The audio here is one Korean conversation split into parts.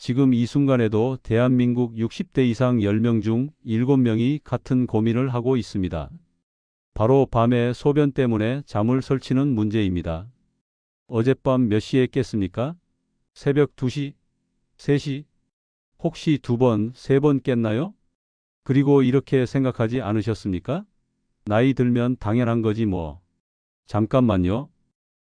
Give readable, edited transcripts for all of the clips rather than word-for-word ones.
지금 이 순간에도 대한민국 60대 이상 10명 중 7명이 같은 고민을 하고 있습니다. 바로 밤에 소변 때문에 잠을 설치는 문제입니다. 어젯밤 몇 시에 깼습니까? 새벽 2시, 3시, 혹시 2번, 3번 깼나요? 그리고 이렇게 생각하지 않으셨습니까? 나이 들면 당연한 거지 뭐. 잠깐만요.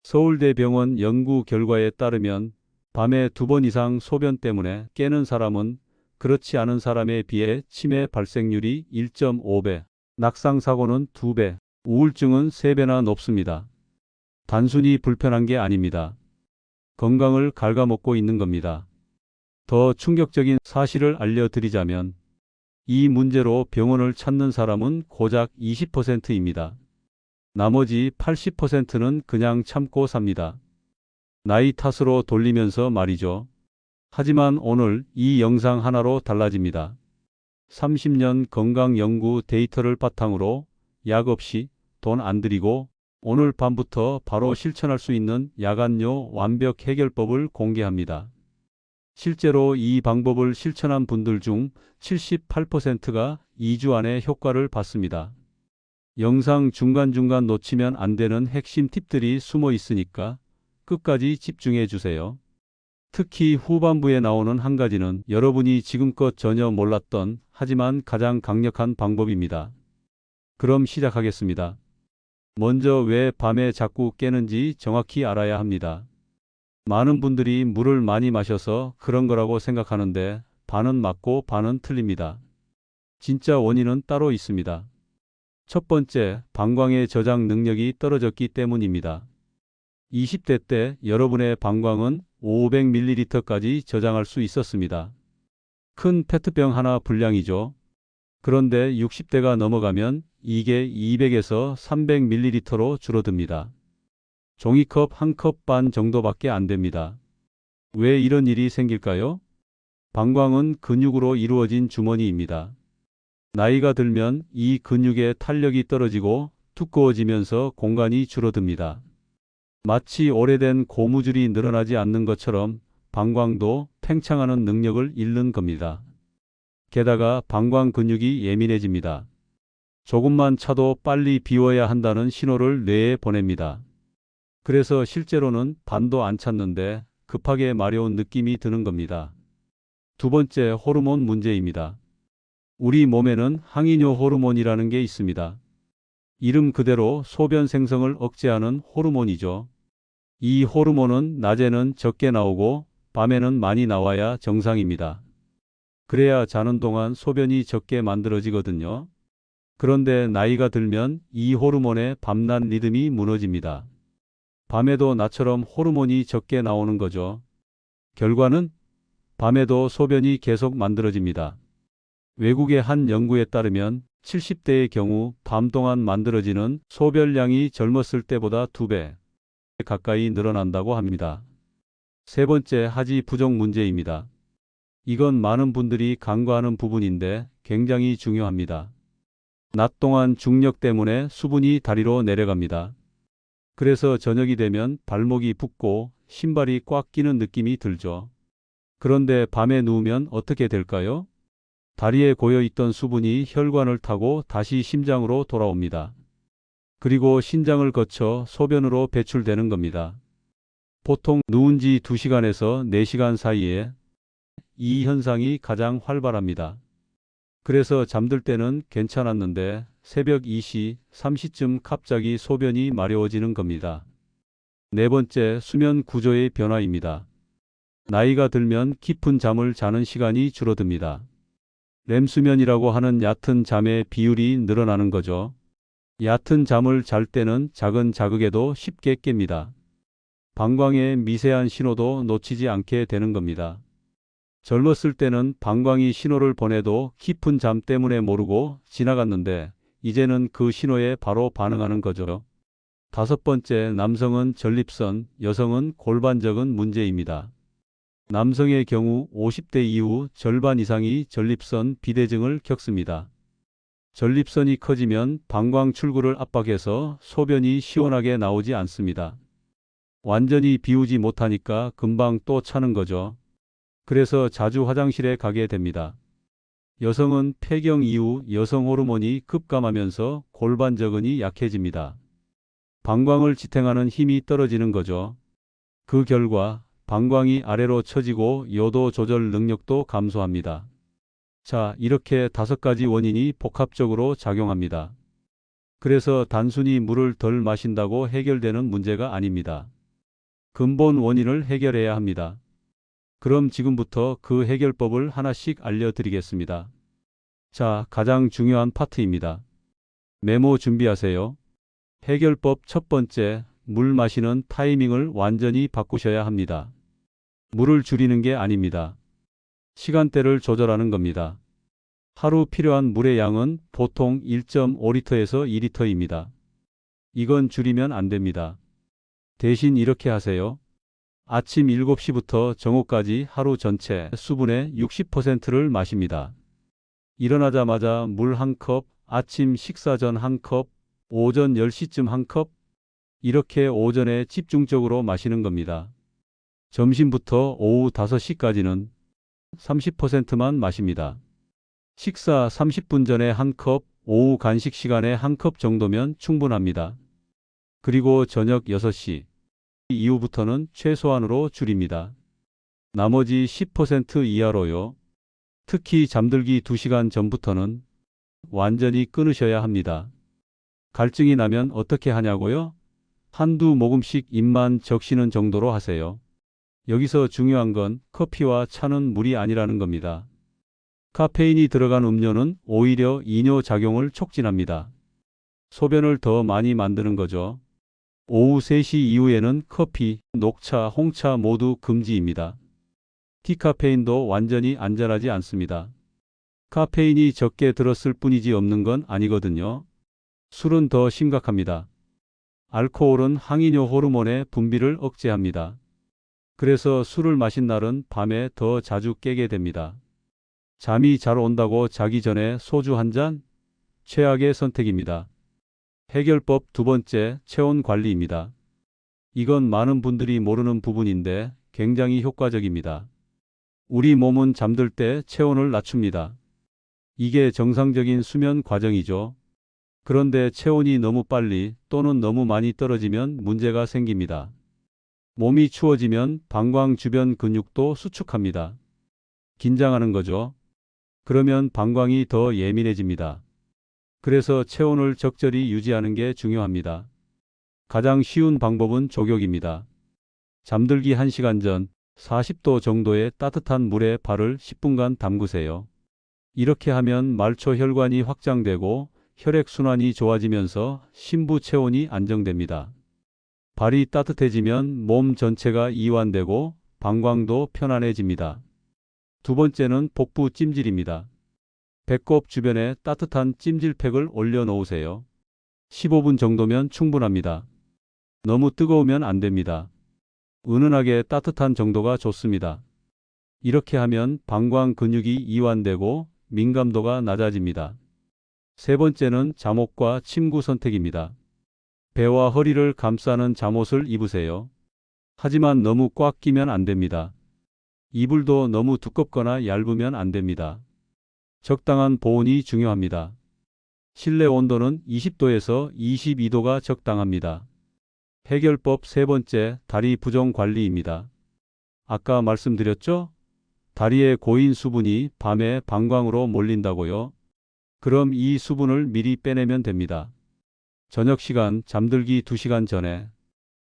서울대병원 연구 결과에 따르면 밤에 2번 이상 소변 때문에 깨는 사람은 그렇지 않은 사람에 비해 치매 발생률이 1.5배, 낙상사고는 2배, 우울증은 3배나 높습니다. 단순히 불편한 게 아닙니다. 건강을 갉아먹고 있는 겁니다. 더 충격적인 사실을 알려드리자면 이 문제로 병원을 찾는 사람은 고작 20%입니다. 나머지 80%는 그냥 참고 삽니다. 나이 탓으로 돌리면서 말이죠. 하지만 오늘 이 영상 하나로 달라집니다. 30년 건강 연구 데이터를 바탕으로 약 없이 돈 안 들이고 오늘 밤부터 바로 실천할 수 있는 야간요 완벽 해결법을 공개합니다. 실제로 이 방법을 실천한 분들 중 78%가 2주 안에 효과를 봤습니다. 영상 중간중간 놓치면 안 되는 핵심 팁들이 숨어 있으니까 끝까지 집중해 주세요. 특히 후반부에 나오는 한 가지는 여러분이 지금껏 전혀 몰랐던 하지만 가장 강력한 방법입니다. 그럼 시작하겠습니다. 먼저 왜 밤에 자꾸 깨는지 정확히 알아야 합니다. 많은 분들이 물을 많이 마셔서 그런 거라고 생각하는데 반은 맞고 반은 틀립니다. 진짜 원인은 따로 있습니다. 첫 번째, 방광의 저장 능력이 떨어졌기 때문입니다. 20대 때 여러분의 방광은 500ml까지 저장할 수 있었습니다. 큰 페트병 하나 분량이죠. 그런데 60대가 넘어가면 이게 200에서 300ml로 줄어듭니다. 종이컵 한 컵 반 정도밖에 안 됩니다. 왜 이런 일이 생길까요? 방광은 근육으로 이루어진 주머니입니다. 나이가 들면 이 근육의 탄력이 떨어지고 두꺼워지면서 공간이 줄어듭니다. 마치 오래된 고무줄이 늘어나지 않는 것처럼 방광도 팽창하는 능력을 잃는 겁니다. 게다가 방광 근육이 예민해집니다. 조금만 차도 빨리 비워야 한다는 신호를 뇌에 보냅니다. 그래서 실제로는 반도 안 찼는데 급하게 마려운 느낌이 드는 겁니다. 두 번째, 호르몬 문제입니다. 우리 몸에는 항이뇨 호르몬이라는 게 있습니다. 이름 그대로 소변 생성을 억제하는 호르몬이죠. 이 호르몬은 낮에는 적게 나오고 밤에는 많이 나와야 정상입니다. 그래야 자는 동안 소변이 적게 만들어지거든요. 그런데 나이가 들면 이 호르몬의 밤낮 리듬이 무너집니다. 밤에도 나처럼 호르몬이 적게 나오는 거죠. 결과는 밤에도 소변이 계속 만들어집니다. 외국의 한 연구에 따르면 70대의 경우 밤 동안 만들어지는 소변량이 젊었을 때보다 2배 가까이 늘어난다고 합니다. 세 번째, 하지 부족 문제입니다. 이건 많은 분들이 간과하는 부분인데 굉장히 중요합니다. 낮 동안 중력 때문에 수분이 다리로 내려갑니다. 그래서 저녁이 되면 발목이 붓고 신발이 꽉 끼는 느낌이 들죠. 그런데 밤에 누우면 어떻게 될까요? 다리에 고여있던 수분이 혈관을 타고 다시 심장으로 돌아옵니다. 그리고 신장을 거쳐 소변으로 배출되는 겁니다. 보통 누운 지 2시간에서 4시간 사이에 이 현상이 가장 활발합니다. 그래서 잠들 때는 괜찮았는데 새벽 2시, 3시쯤 갑자기 소변이 마려워지는 겁니다. 네 번째, 수면 구조의 변화입니다. 나이가 들면 깊은 잠을 자는 시간이 줄어듭니다. 렘수면이라고 하는 얕은 잠의 비율이 늘어나는 거죠. 얕은 잠을 잘 때는 작은 자극에도 쉽게 깹니다. 방광의 미세한 신호도 놓치지 않게 되는 겁니다. 젊었을 때는 방광이 신호를 보내도 깊은 잠 때문에 모르고 지나갔는데 이제는 그 신호에 바로 반응하는 거죠. 다섯 번째, 남성은 전립선, 여성은 골반적인 문제입니다. 남성의 경우 50대 이후 절반 이상이 전립선 비대증을 겪습니다. 전립선이 커지면 방광 출구를 압박해서 소변이 시원하게 나오지 않습니다. 완전히 비우지 못하니까 금방 또 차는 거죠. 그래서 자주 화장실에 가게 됩니다. 여성은 폐경 이후 여성 호르몬이 급감하면서 골반저근이 약해집니다. 방광을 지탱하는 힘이 떨어지는 거죠. 그 결과 방광이 아래로 처지고 요도 조절 능력도 감소합니다. 자, 이렇게 5가지 원인이 복합적으로 작용합니다. 그래서 단순히 물을 덜 마신다고 해결되는 문제가 아닙니다. 근본 원인을 해결해야 합니다. 그럼 지금부터 그 해결법을 하나씩 알려드리겠습니다. 자, 가장 중요한 파트입니다. 메모 준비하세요. 해결법 첫 번째, 물 마시는 타이밍을 완전히 바꾸셔야 합니다. 물을 줄이는 게 아닙니다. 시간대를 조절하는 겁니다. 하루 필요한 물의 양은 보통 1.5리터에서 2리터입니다. 이건 줄이면 안 됩니다. 대신 이렇게 하세요. 아침 7시부터 정오까지 하루 전체 수분의 60%를 마십니다. 일어나자마자 물 1컵, 아침 식사 전 1컵, 오전 10시쯤 1컵, 이렇게 오전에 집중적으로 마시는 겁니다. 점심부터 오후 5시까지는 30%만 마십니다. 식사 30분 전에 1컵, 오후 간식 시간에 1컵 정도면 충분합니다. 그리고 저녁 6시 이후부터는 최소한으로 줄입니다. 나머지 10% 이하로요. 특히 잠들기 2시간 전부터는 완전히 끊으셔야 합니다. 갈증이 나면 어떻게 하냐고요? 한두 모금씩 입만 적시는 정도로 하세요. 여기서 중요한 건 커피와 차는 물이 아니라는 겁니다. 카페인이 들어간 음료는 오히려 이뇨 작용을 촉진합니다. 소변을 더 많이 만드는 거죠. 오후 3시 이후에는 커피, 녹차, 홍차 모두 금지입니다. 디카페인도 완전히 안전하지 않습니다. 카페인이 적게 들었을 뿐이지 없는 건 아니거든요. 술은 더 심각합니다. 알코올은 항이뇨 호르몬의 분비를 억제합니다. 그래서 술을 마신 날은 밤에 더 자주 깨게 됩니다. 잠이 잘 온다고 자기 전에 소주 한 잔? 최악의 선택입니다. 해결법 두 번째, 체온 관리입니다. 이건 많은 분들이 모르는 부분인데 굉장히 효과적입니다. 우리 몸은 잠들 때 체온을 낮춥니다. 이게 정상적인 수면 과정이죠. 그런데 체온이 너무 빨리 또는 너무 많이 떨어지면 문제가 생깁니다. 몸이 추워지면 방광 주변 근육도 수축합니다. 긴장하는 거죠. 그러면 방광이 더 예민해집니다. 그래서 체온을 적절히 유지하는 게 중요합니다. 가장 쉬운 방법은 족욕입니다. 잠들기 1시간 전 40도 정도의 따뜻한 물에 발을 10분간 담그세요. 이렇게 하면 말초 혈관이 확장되고 혈액순환이 좋아지면서 심부 체온이 안정됩니다. 발이 따뜻해지면 몸 전체가 이완되고 방광도 편안해집니다. 두 번째는 복부 찜질입니다. 배꼽 주변에 따뜻한 찜질팩을 올려놓으세요. 15분 정도면 충분합니다. 너무 뜨거우면 안 됩니다. 은은하게 따뜻한 정도가 좋습니다. 이렇게 하면 방광 근육이 이완되고 민감도가 낮아집니다. 세 번째는 잠옷과 침구 선택입니다. 배와 허리를 감싸는 잠옷을 입으세요. 하지만 너무 꽉 끼면 안 됩니다. 이불도 너무 두껍거나 얇으면 안 됩니다. 적당한 보온이 중요합니다. 실내 온도는 20도에서 22도가 적당합니다. 해결법 세 번째, 다리 부종 관리입니다. 아까 말씀드렸죠? 다리에 고인 수분이 밤에 방광으로 몰린다고요. 그럼 이 수분을 미리 빼내면 됩니다. 저녁 시간 잠들기 2시간 전에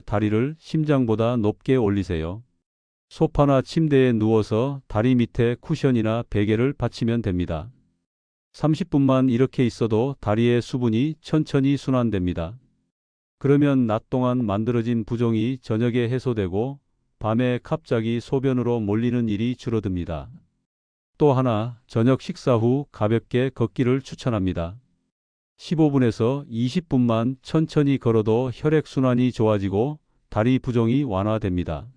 다리를 심장보다 높게 올리세요. 소파나 침대에 누워서 다리 밑에 쿠션이나 베개를 받치면 됩니다. 30분만 이렇게 있어도 다리의 수분이 천천히 순환됩니다. 그러면 낮 동안 만들어진 부종이 저녁에 해소되고 밤에 갑자기 소변으로 몰리는 일이 줄어듭니다. 또 하나, 저녁 식사 후 가볍게 걷기를 추천합니다. 15분에서 20분만 천천히 걸어도 혈액순환이 좋아지고 다리 부종이 완화됩니다.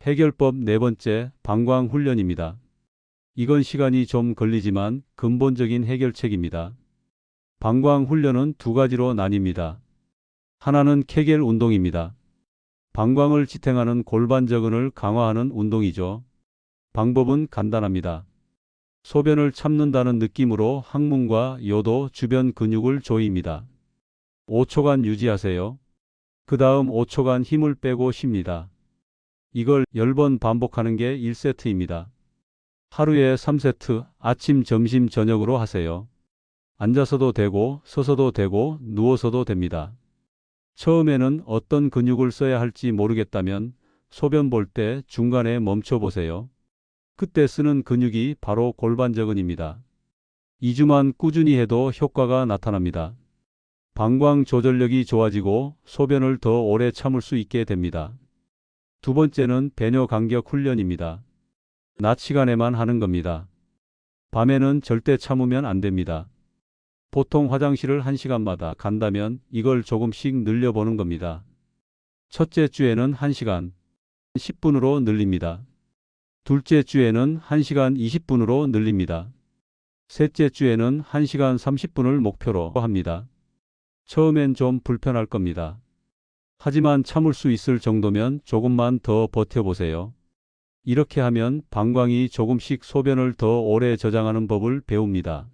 해결법 네 번째, 방광 훈련입니다. 이건 시간이 좀 걸리지만 근본적인 해결책입니다. 방광 훈련은 두 가지로 나뉩니다. 하나는 케겔 운동입니다. 방광을 지탱하는 골반저근을 강화하는 운동이죠. 방법은 간단합니다. 소변을 참는다는 느낌으로 항문과 요도 주변 근육을 조입니다. 5초간 유지하세요. 그 다음 5초간 힘을 빼고 쉽니다. 이걸 10번 반복하는 게 1세트입니다. 하루에 3세트, 아침, 점심, 저녁으로 하세요. 앉아서도 되고, 서서도 되고, 누워서도 됩니다. 처음에는 어떤 근육을 써야 할지 모르겠다면 소변 볼 때 중간에 멈춰 보세요. 그때 쓰는 근육이 바로 골반저근입니다. 2주만 꾸준히 해도 효과가 나타납니다. 방광 조절력이 좋아지고 소변을 더 오래 참을 수 있게 됩니다. 두 번째는 배뇨 간격 훈련입니다. 낮 시간에만 하는 겁니다. 밤에는 절대 참으면 안 됩니다. 보통 화장실을 1시간마다 간다면 이걸 조금씩 늘려보는 겁니다. 첫째 주에는 1시간 10분으로 늘립니다. 둘째 주에는 1시간 20분으로 늘립니다. 셋째 주에는 1시간 30분을 목표로 합니다. 처음엔 좀 불편할 겁니다. 하지만 참을 수 있을 정도면 조금만 더 버텨보세요. 이렇게 하면 방광이 조금씩 소변을 더 오래 저장하는 법을 배웁니다.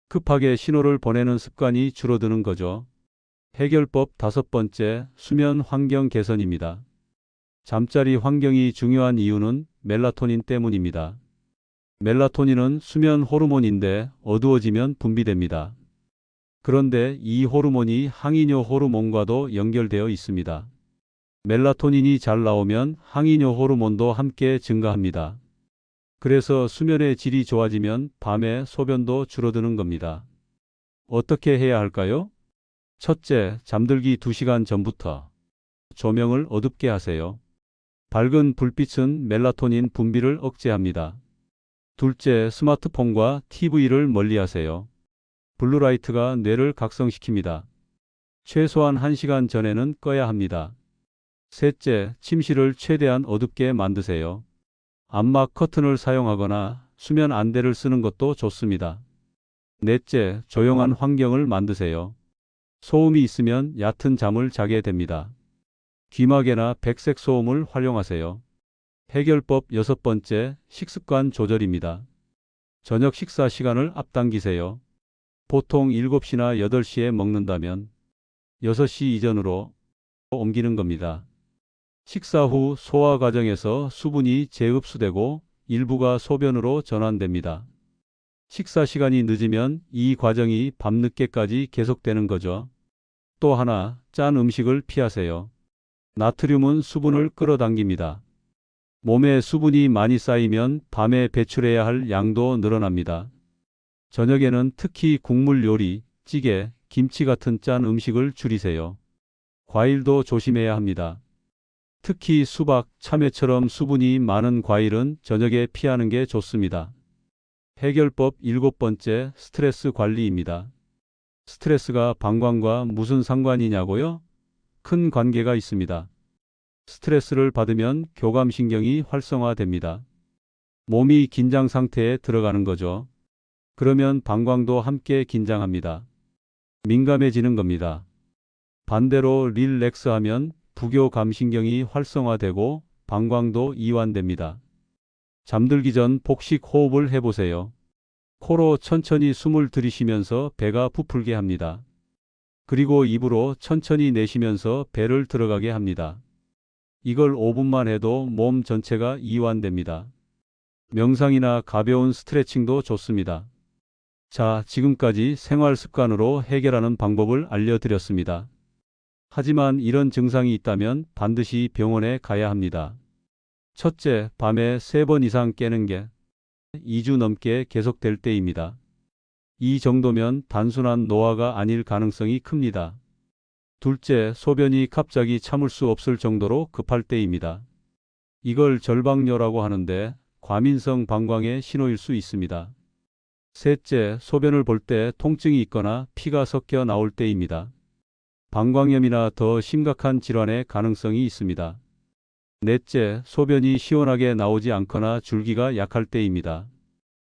급하게 신호를 보내는 습관이 줄어드는 거죠. 해결법 5번째, 수면 환경 개선입니다. 잠자리 환경이 중요한 이유는 멜라토닌 때문입니다. 멜라토닌은 수면 호르몬인데 어두워지면 분비됩니다. 그런데 이 호르몬이 항이뇨 호르몬과도 연결되어 있습니다. 멜라토닌이 잘 나오면 항이뇨 호르몬도 함께 증가합니다. 그래서 수면의 질이 좋아지면 밤에 소변도 줄어드는 겁니다. 어떻게 해야 할까요? 첫째, 잠들기 2시간 전부터 조명을 어둡게 하세요. 밝은 불빛은 멜라토닌 분비를 억제합니다. 둘째, 스마트폰과 TV를 멀리하세요. 블루라이트가 뇌를 각성시킵니다. 최소한 1시간 전에는 꺼야 합니다. 셋째, 침실을 최대한 어둡게 만드세요. 암막 커튼을 사용하거나 수면 안대를 쓰는 것도 좋습니다. 넷째, 조용한 환경을 만드세요. 소음이 있으면 얕은 잠을 자게 됩니다. 귀마개나 백색 소음을 활용하세요. 해결법 6번째, 식습관 조절입니다. 저녁 식사 시간을 앞당기세요. 보통 7시나 8시에 먹는다면 6시 이전으로 옮기는 겁니다. 식사 후 소화 과정에서 수분이 재흡수되고 일부가 소변으로 전환됩니다. 식사 시간이 늦으면 이 과정이 밤늦게까지 계속되는 거죠. 또 하나, 짠 음식을 피하세요. 나트륨은 수분을 끌어당깁니다. 몸에 수분이 많이 쌓이면 밤에 배출해야 할 양도 늘어납니다. 저녁에는 특히 국물 요리, 찌개, 김치 같은 짠 음식을 줄이세요. 과일도 조심해야 합니다. 특히 수박, 참외처럼 수분이 많은 과일은 저녁에 피하는 게 좋습니다. 해결법 7번째, 스트레스 관리입니다. 스트레스가 방광과 무슨 상관이냐고요? 큰 관계가 있습니다. 스트레스를 받으면 교감신경이 활성화됩니다. 몸이 긴장 상태에 들어가는 거죠. 그러면 방광도 함께 긴장합니다. 민감해지는 겁니다. 반대로 릴렉스하면 부교감신경이 활성화되고 방광도 이완됩니다. 잠들기 전 복식 호흡을 해보세요. 코로 천천히 숨을 들이쉬면서 배가 부풀게 합니다. 그리고 입으로 천천히 내쉬면서 배를 들어가게 합니다. 이걸 5분만 해도 몸 전체가 이완됩니다. 명상이나 가벼운 스트레칭도 좋습니다. 자, 지금까지 생활 습관으로 해결하는 방법을 알려드렸습니다. 하지만 이런 증상이 있다면 반드시 병원에 가야 합니다. 첫째, 밤에 3번 이상 깨는 게 2주 넘게 계속될 때입니다. 이 정도면 단순한 노화가 아닐 가능성이 큽니다. 둘째, 소변이 갑자기 참을 수 없을 정도로 급할 때입니다. 이걸 절박뇨라고 하는데 과민성 방광의 신호일 수 있습니다. 셋째, 소변을 볼 때 통증이 있거나 피가 섞여 나올 때입니다. 방광염이나 더 심각한 질환의 가능성이 있습니다. 넷째, 소변이 시원하게 나오지 않거나 줄기가 약할 때입니다.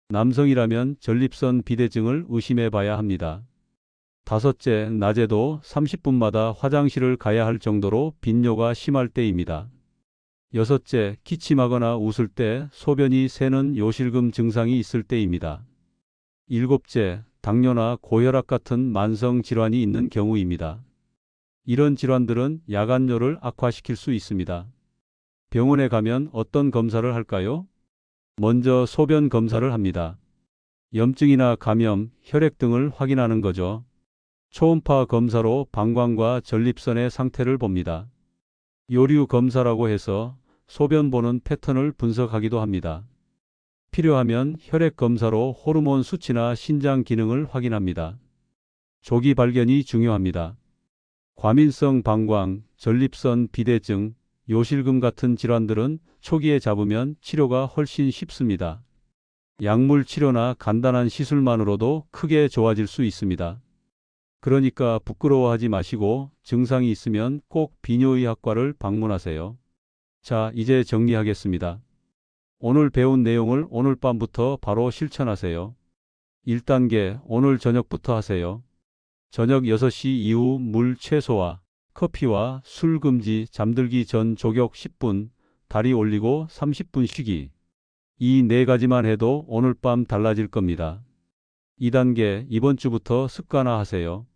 남성이라면 전립선 비대증을 의심해 봐야 합니다. 다섯째, 낮에도 30분마다 화장실을 가야 할 정도로 빈뇨가 심할 때입니다. 여섯째, 기침하거나 웃을 때 소변이 새는 요실금 증상이 있을 때입니다. 일곱째, 당뇨나 고혈압 같은 만성 질환이 있는 경우입니다. 이런 질환들은 야간뇨를 악화시킬 수 있습니다. 병원에 가면 어떤 검사를 할까요? 먼저 소변 검사를 합니다. 염증이나 감염, 혈액 등을 확인하는 거죠. 초음파 검사로 방광과 전립선의 상태를 봅니다. 요류 검사라고 해서 소변 보는 패턴을 분석하기도 합니다. 필요하면 혈액 검사로 호르몬 수치나 신장 기능을 확인합니다. 조기 발견이 중요합니다. 과민성 방광, 전립선 비대증, 요실금 같은 질환들은 초기에 잡으면 치료가 훨씬 쉽습니다. 약물 치료나 간단한 시술만으로도 크게 좋아질 수 있습니다. 그러니까 부끄러워하지 마시고 증상이 있으면 꼭 비뇨의학과를 방문하세요. 자, 이제 정리하겠습니다. 오늘 배운 내용을 오늘 밤부터 바로 실천하세요. 1단계, 오늘 저녁부터 하세요. 저녁 6시 이후 물 최소화, 커피와 술 금지, 잠들기 전 족욕 10분, 다리 올리고 30분 쉬기. 이 네 가지만 해도 오늘 밤 달라질 겁니다. 2단계, 이번 주부터 습관화하세요.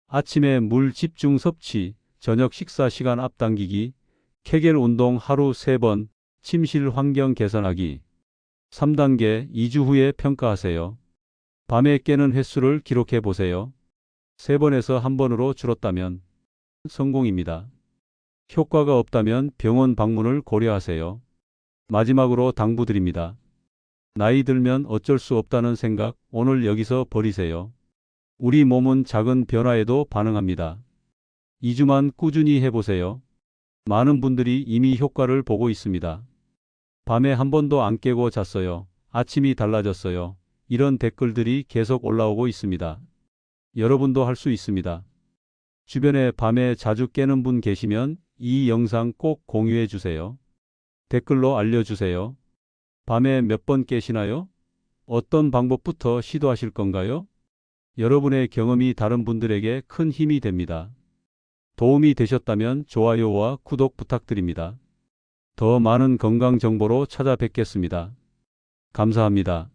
아침에 물 집중 섭취, 저녁 식사 시간 앞당기기, 케겔 운동 하루 3번, 침실 환경 개선하기. 3단계, 2주 후에 평가하세요. 밤에 깨는 횟수를 기록해 보세요. 3번에서 1번으로 줄었다면 성공입니다. 효과가 없다면 병원 방문을 고려하세요. 마지막으로 당부드립니다. 나이 들면 어쩔 수 없다는 생각 오늘 여기서 버리세요. 우리 몸은 작은 변화에도 반응합니다. 2주만 꾸준히 해보세요. 많은 분들이 이미 효과를 보고 있습니다. 밤에 한 번도 안 깨고 잤어요. 아침이 달라졌어요. 이런 댓글들이 계속 올라오고 있습니다. 여러분도 할 수 있습니다. 주변에 밤에 자주 깨는 분 계시면 이 영상 꼭 공유해 주세요. 댓글로 알려주세요. 밤에 몇 번 깨시나요? 어떤 방법부터 시도하실 건가요? 여러분의 경험이 다른 분들에게 큰 힘이 됩니다. 도움이 되셨다면 좋아요와 구독 부탁드립니다. 더 많은 건강 정보로 찾아뵙겠습니다. 감사합니다.